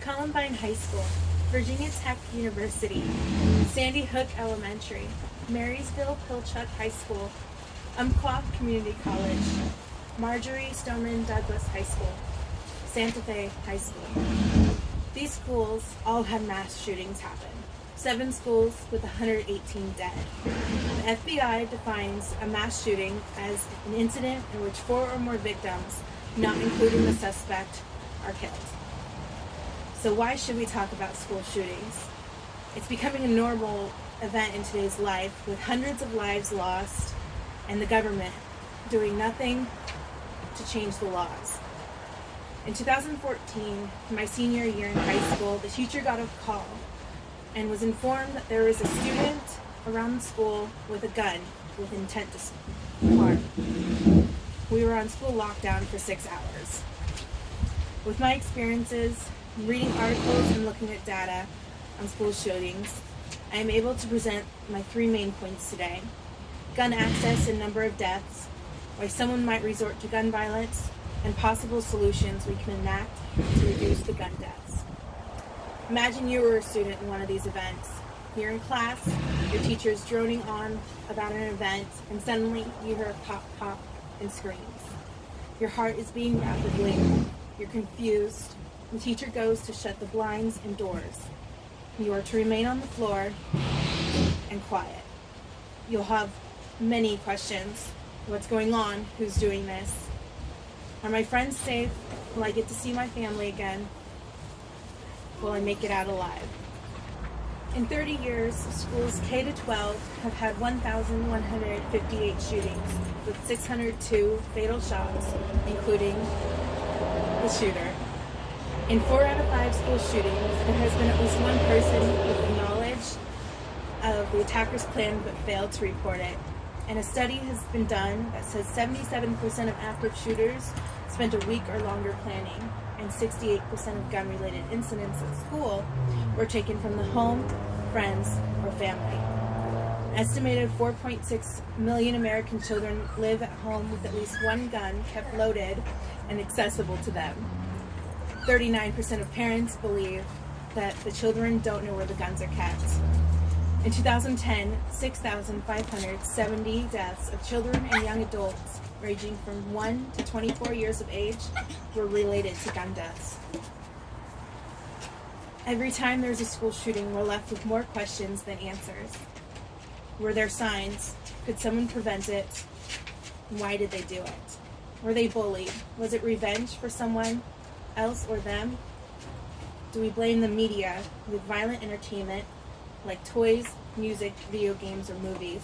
Columbine High School, Virginia Tech University, Sandy Hook Elementary, Marysville Pilchuck High School, Umpqua Community College, Marjorie Stoneman Douglas High School, Santa Fe High School. These schools all had mass shootings happen. 7 schools with 118 dead. The FBI defines a mass shooting as an incident in which 4 or more victims, not including the suspect, are killed. So why should we talk about school shootings? It's becoming a normal event in today's life, with hundreds of lives lost and the government doing nothing to change the laws. In 2014, my senior year in high school, the teacher got a call and was informed that there was a student around the school with a gun with intent to harm. We were on school lockdown for 6 hours. With my experiences, reading articles and looking at data on school shootings, I am able to present my 3 main points today: gun access and number of deaths, why someone might resort to gun violence, and possible solutions we can enact to reduce the gun deaths. Imagine you were a student in one of these events. You're in class, your teacher is droning on about an event, and suddenly you hear a pop, pop, and screams. Your heart is beating rapidly, you're confused. The teacher goes to shut the blinds and doors. You are to remain on the floor and quiet. You'll have many questions. What's going on? Who's doing this? Are my friends safe? Will I get to see my family again? Will I make it out alive? In 30 years, schools K to 12 have had 1,158 shootings, with 602 fatal shots, including the shooter. In 4 out of 5 school shootings, there has been at least one person with the knowledge of the attacker's plan but failed to report it. And a study has been done that says 77% of active shooters spent a week or longer planning, and 68% of gun-related incidents at school were taken from the home, friends, or family. An estimated 4.6 million American children live at home with at least one gun kept loaded and accessible to them. 39% of parents believe that the children don't know where the guns are kept. In 2010, 6,570 deaths of children and young adults ranging from 1 to 24 years of age were related to gun deaths. Every time there's a school shooting, we're left with more questions than answers. Were there signs? Could someone prevent it? Why did they do it? Were they bullied? Was it revenge for someone else or them? Do we blame the media with violent entertainment like toys, music, video games, or movies,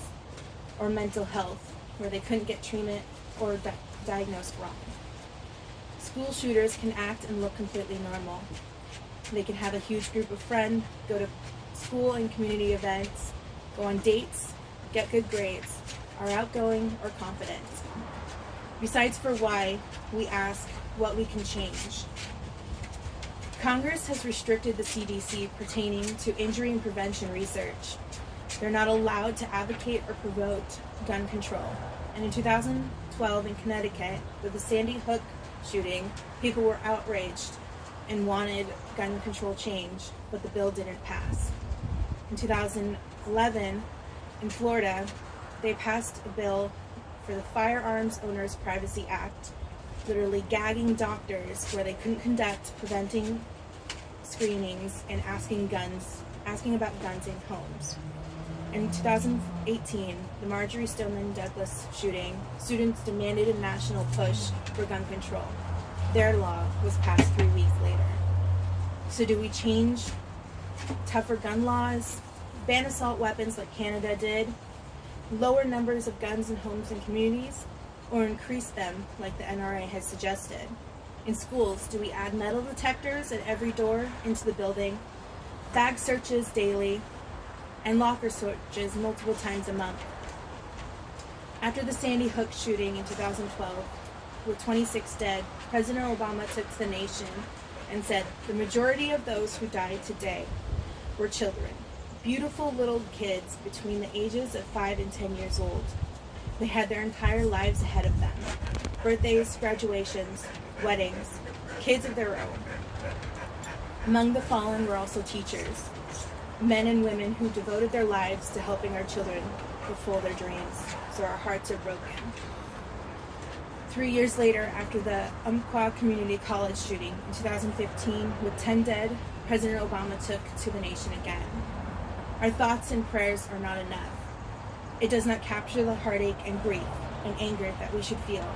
or mental health, where they couldn't get treatment or diagnosed wrong? School shooters can act and look completely normal. They can have a huge group of friends, go to school and community events, go on dates, get good grades, are outgoing or confident. Besides for why, we ask what we can change. Congress has restricted the CDC pertaining to injury and prevention research. They're not allowed to advocate or promote gun control. And in 2012 in Connecticut, with the Sandy Hook shooting, people were outraged and wanted gun control change, but the bill didn't pass. In 2011, in Florida, they passed a bill for the Firearms Owners Privacy Act, literally gagging doctors where they couldn't conduct preventing screenings and asking about guns in homes. In 2018, the Marjorie Stoneman Douglas shooting, students demanded a national push for gun control. Their law was passed 3 weeks later. So do we change tougher gun laws, ban assault weapons like Canada did, lower numbers of guns in homes and communities, or increase them like the NRA has suggested? In schools, do we add metal detectors at every door into the building, bag searches daily, and locker searches multiple times a month? After the Sandy Hook shooting in 2012, with 26 dead, President Obama took to the nation and said, "The majority of those who died today were children, beautiful little kids between the ages of 5 and 10 years old. They had their entire lives ahead of them. Birthdays, graduations, weddings, kids of their own. Among the fallen were also teachers, men and women who devoted their lives to helping our children fulfill their dreams, so our hearts are broken. 3 years later, after the Umpqua Community College shooting in 2015, with 10 dead, President Obama took to the nation again. Our thoughts and prayers are not enough. It does not capture the heartache and grief and anger that we should feel,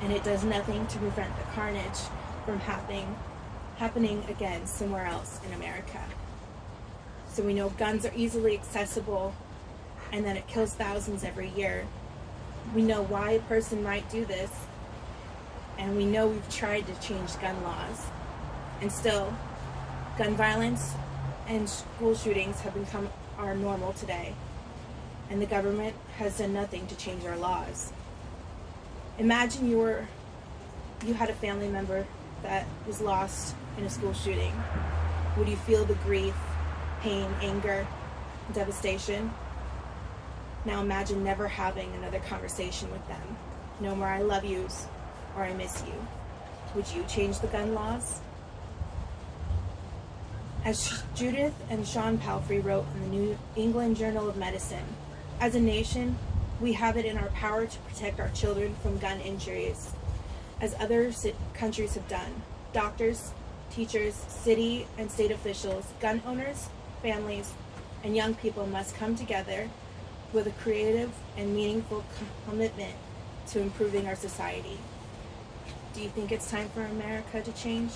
and it does nothing to prevent the carnage from happening again somewhere else in America. So we know guns are easily accessible and that it kills thousands every year. We know why a person might do this, and we know we've tried to change gun laws. And still, gun violence and school shootings have become our normal today, and the government has done nothing to change our laws. Imagine you had a family member that was lost in a school shooting. Would you feel the grief, pain, anger, devastation? Now imagine never having another conversation with them. No more I love yous or I miss you. Would you change the gun laws? As Judith and Sean Palfrey wrote in the New England Journal of Medicine, as a nation, we have it in our power to protect our children from gun injuries, as other countries have done. Doctors, teachers, city and state officials, gun owners, families, and young people must come together with a creative and meaningful commitment to improving our society. Do you think it's time for America to change?